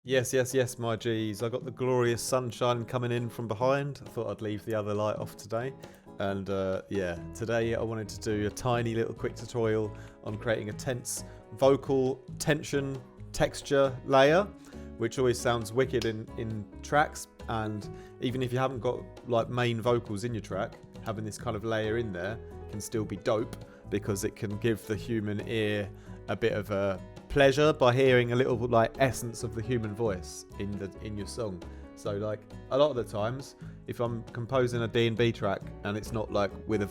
Yes, yes, yes, my G's. I got the glorious sunshine coming in from behind. I thought I'd leave the other light off today. And yeah, today I wanted to do a tiny little quick tutorial on creating a tense vocal tension texture layer, which always sounds wicked in tracks. And even if you haven't got like main vocals in your track, having this kind of layer in there can still be dope because it can give the human ear a bit of a pleasure by hearing a little like essence of the human voice in your song. So like a lot of the times, if I'm composing a D&B track and it's not like with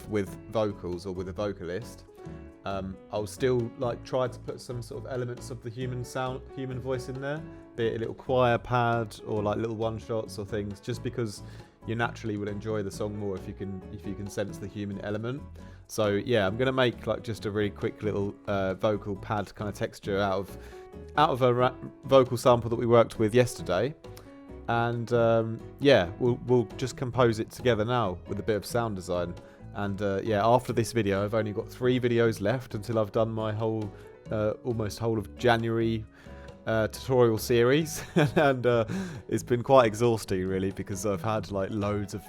vocals or with a vocalist, I'll still like try to put some sort of elements of the human voice in there, be it a little choir pad or like little one shots or things, just because you naturally will enjoy the song more if you can sense the human element. So yeah, I'm gonna make like just a really quick little vocal pad kind of texture out of a vocal sample that we worked with yesterday, and yeah, we'll just compose it together now with a bit of sound design. And yeah, after this video, I've only got 3 videos left until I've done my whole almost whole of January tutorial series. And it's been quite exhausting really, because I've had like loads of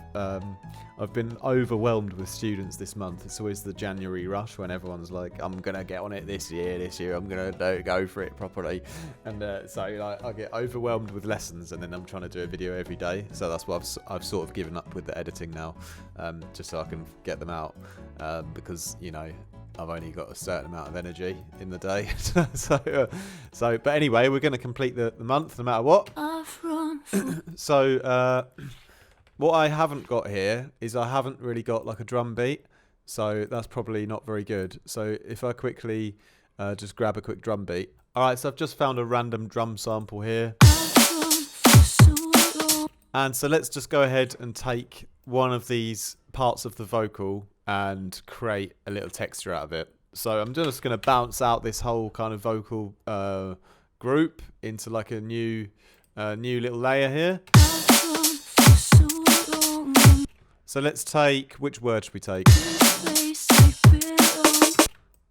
I've been overwhelmed with students this month. It's always the January rush when everyone's like, I'm gonna get on it this year I'm gonna go for it properly. And so like I get overwhelmed with lessons, and then I'm trying to do a video every day, so that's why I've sort of given up with the editing now, just so I can get them out, because you know I've only got a certain amount of energy in the day. So but anyway, we're going to complete the month no matter what. So what I haven't got here is I haven't really got like a drum beat, so that's probably not very good. So if I quickly just grab a quick drum beat. Alright, so I've just found a random drum sample here. And so let's just go ahead and take one of these parts of the vocal and create a little texture out of it. So I'm just going to bounce out this whole kind of vocal group into like a new little layer here. So let's take, which word should we take?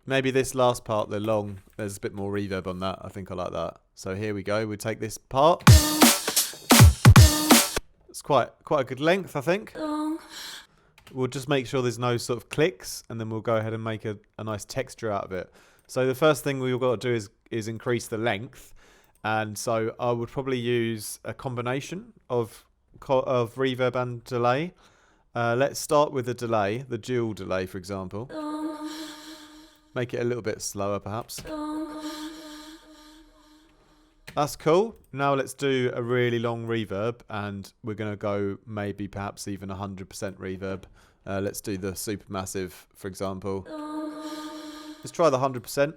Maybe this last part, the long, there's a bit more reverb on that. I think I like that. So here we go. We take this part. It's quite a good length, I think. We'll just make sure there's no sort of clicks, and then we'll go ahead and make a nice texture out of it. So the first thing we've got to do is increase the length. And so I would probably use a combination of reverb and delay. Let's start with the delay, the dual delay, for example. Make it a little bit slower, perhaps. That's cool. Now let's do a really long reverb, and we're going to go maybe perhaps even 100% reverb. Let's do the supermassive, for example. Let's try the 100%.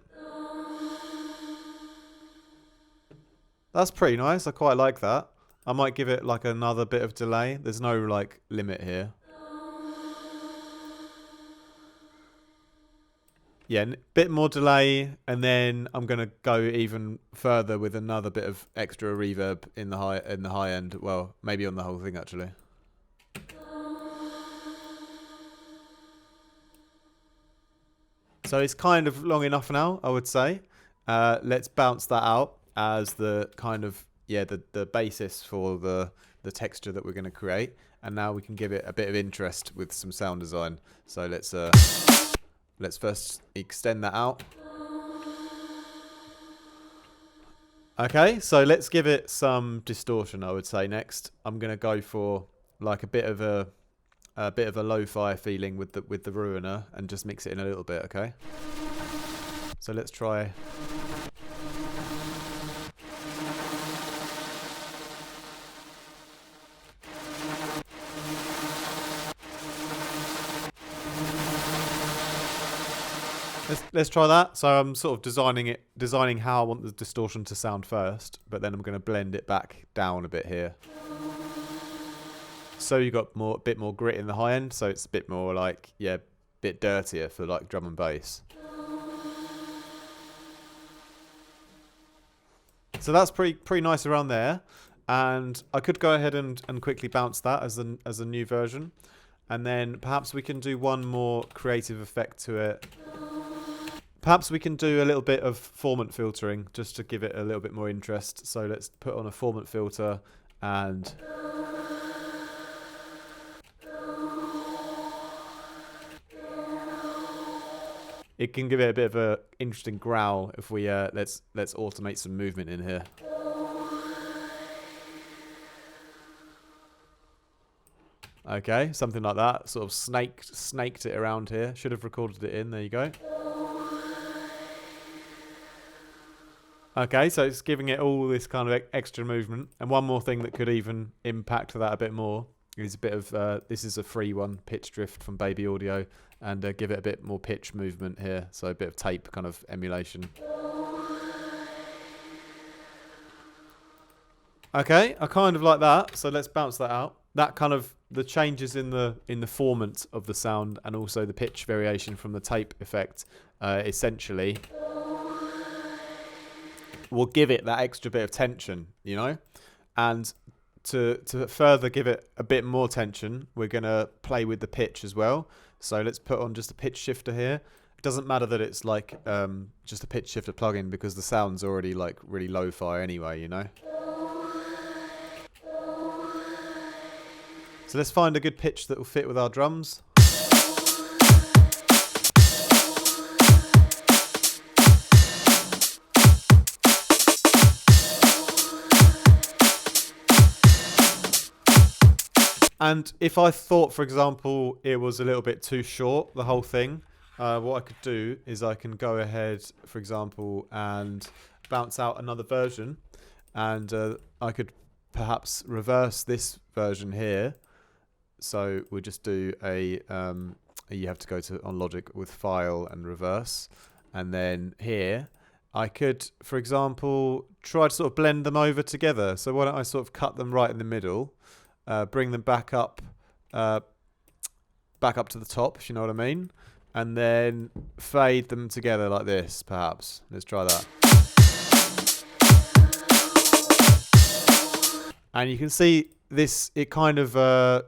That's pretty nice. I quite like that. I might give it like another bit of delay. There's no like limit here. Yeah, a bit more delay, and then I'm gonna go even further with another bit of extra reverb in the high end. Well, maybe on the whole thing actually. So it's kind of long enough now, I would say. Let's bounce that out as the kind of the basis for the texture that we're going to create, and now we can give it a bit of interest with some sound design. So let's first extend that out. Okay, so let's give it some distortion, I would say. Next, I'm going to go for like a bit of a lo-fi feeling with the ruiner, and just mix it in a little bit. Okay, so let's try. Let's try that. So I'm sort of designing how I want the distortion to sound first, but then I'm going to blend it back down a bit here. So you got a bit more grit in the high end, so it's a bit more like, yeah, bit dirtier for like drum and bass. So that's pretty nice around there, and I could go ahead and quickly bounce that as a new version, and then perhaps we can do one more creative effect to it. Perhaps we can do a little bit of formant filtering just to give it a little bit more interest. So let's put on a formant filter, and it can give it a bit of a interesting growl if we let's automate some movement in here. Okay, something like that. Sort of snaked it around here. Should have recorded it in. There you go. Okay, so it's giving it all this kind of extra movement. And one more thing that could even impact that a bit more is a bit of, this is a free one, pitch drift from Baby Audio, and give it a bit more pitch movement here. So a bit of tape kind of emulation. Okay, I kind of like that. So let's bounce that out. That kind of, the changes in the formant of the sound and also the pitch variation from the tape effect, essentially will give it that extra bit of tension, you know? And to further give it a bit more tension, we're going to play with the pitch as well. So let's put on just a pitch shifter here. It doesn't matter that it's like just a pitch shifter plugin, because the sound's already like really lo-fi anyway, you know? So let's find a good pitch that will fit with our drums. And if I thought, for example, it was a little bit too short, the whole thing, what I could do is I can go ahead, for example, and bounce out another version. And I could perhaps reverse this version here. So we'll just do a, you have to go to on Logic with File and Reverse. And then here, I could, for example, try to sort of blend them over together. So why don't I sort of cut them right in the middle. Bring them back up to the top, if you know what I mean, and then fade them together like this, perhaps. Let's try that. And you can see this, it kind of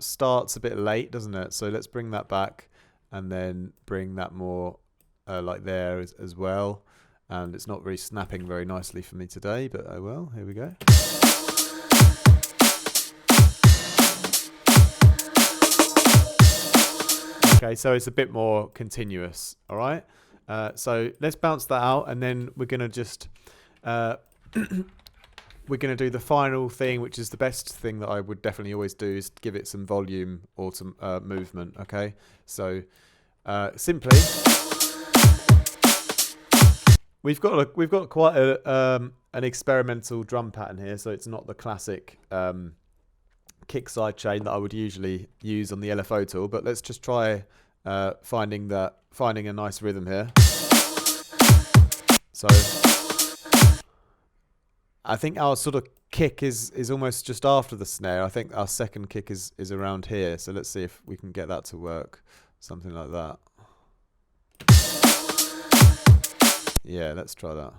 starts a bit late, doesn't it? So let's bring that back and then bring that more like there as well. And it's not really snapping very nicely for me today, but oh well, here we go. Okay, so it's a bit more continuous, all right? So let's bounce that out, and then we're going to just, we're going to do the final thing, which is the best thing that I would definitely always do, is give it some volume or some movement, okay? So simply, we've got quite an experimental drum pattern here, so it's not the classic kick side chain that I would usually use on the LFO tool, but let's just try finding a nice rhythm here. So I think our sort of kick is almost just after the snare. I think our second kick is around here. So let's see if we can get that to work. Something like that. Yeah, let's try that.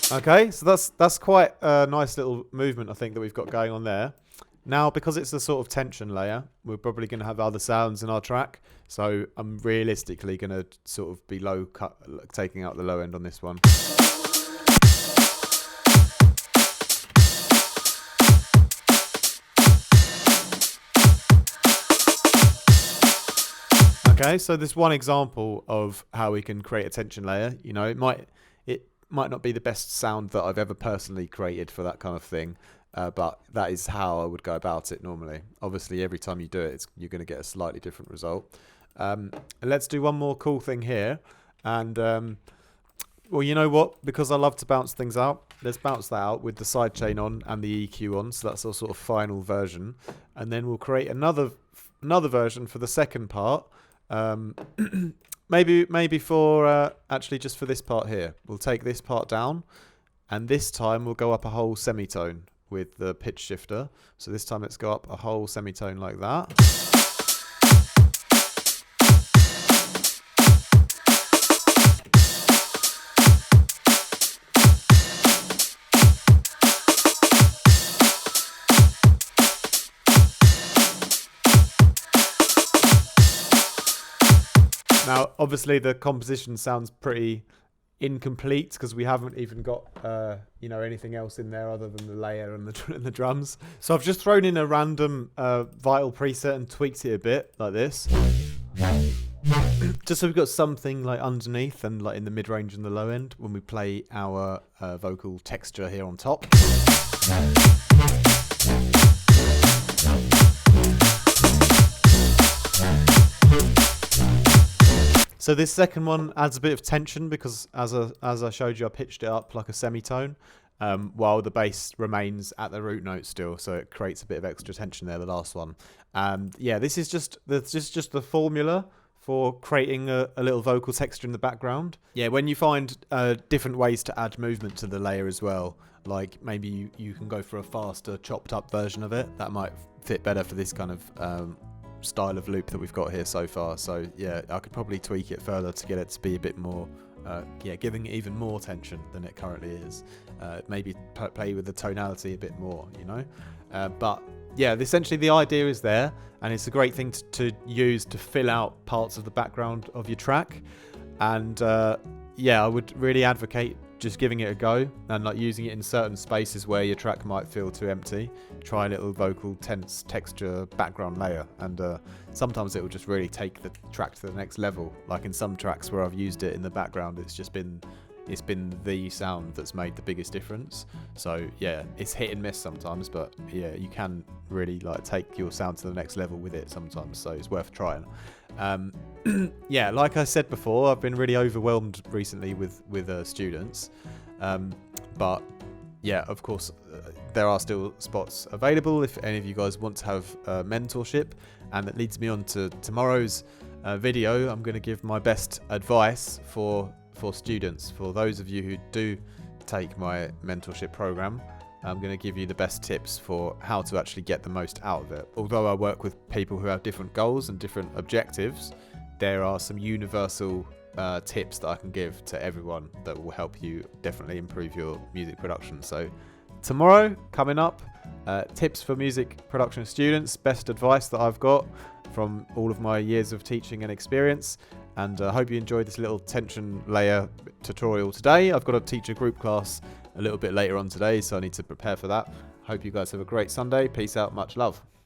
Okay, so that's quite a nice little movement, I think, that we've got going on there. Now, because it's a sort of tension layer, we're probably going to have other sounds in our track. So I'm realistically going to sort of be low cut, taking out the low end on this one. Okay, so there's one example of how we can create a tension layer. You know, it might not be the best sound that I've ever personally created for that kind of thing, but that is how I would go about it normally. Obviously, every time you do it, you're going to get a slightly different result. And let's do one more cool thing here. And, well, you know what? Because I love to bounce things out, let's bounce that out with the sidechain on and the EQ on. So that's our sort of final version. And then we'll create another version for the second part. Maybe for actually just for this part here. We'll take this part down, and this time we'll go up a whole semitone with the pitch shifter. So this time let's go up a whole semitone like that. Now, obviously, the composition sounds pretty incomplete because we haven't even got anything else in there other than the layer and the drums. So I've just thrown in a random Vital preset and tweaked it a bit like this, just so we've got something like underneath and like in the mid range and the low end when we play our vocal texture here on top. So this second one adds a bit of tension because as I showed you, I pitched it up like a semitone, while the bass remains at the root note still, so it creates a bit of extra tension there, the last one. And yeah, this is just the formula for creating a little vocal texture in the background. Yeah, when you find different ways to add movement to the layer as well, like maybe you can go for a faster chopped up version of it, that might fit better for this kind of style of loop that we've got here so far. So yeah, I could probably tweak it further to get it to be a bit more giving it even more tension than it currently is. Maybe play with the tonality a bit more, but yeah, essentially the idea is there, and it's a great thing to use to fill out parts of the background of your track. And yeah, I would really advocate just giving it a go and like using it in certain spaces where your track might feel too empty. Try a little vocal tense texture background layer, and sometimes it will just really take the track to the next level. Like in some tracks where I've used it in the background, it's been the sound that's made the biggest difference. So yeah, it's hit and miss sometimes, but yeah, you can really like take your sound to the next level with it sometimes, so it's worth trying. Yeah, like I said before, I've been really overwhelmed recently with students, but yeah, of course, there are still spots available if any of you guys want to have mentorship. And that leads me on to tomorrow's video. I'm going to give my best advice for students. For those of you who do take my mentorship program, I'm going to give you the best tips for how to actually get the most out of it. Although I work with people who have different goals and different objectives, there are some universal tips that I can give to everyone that will help you definitely improve your music production. So tomorrow, coming up, tips for music production students, best advice that I've got from all of my years of teaching and experience. And I hope you enjoyed this little tension layer tutorial today. I've got to teach a group class a little bit later on today, so I need to prepare for that. Hope you guys have a great Sunday. Peace out, much love.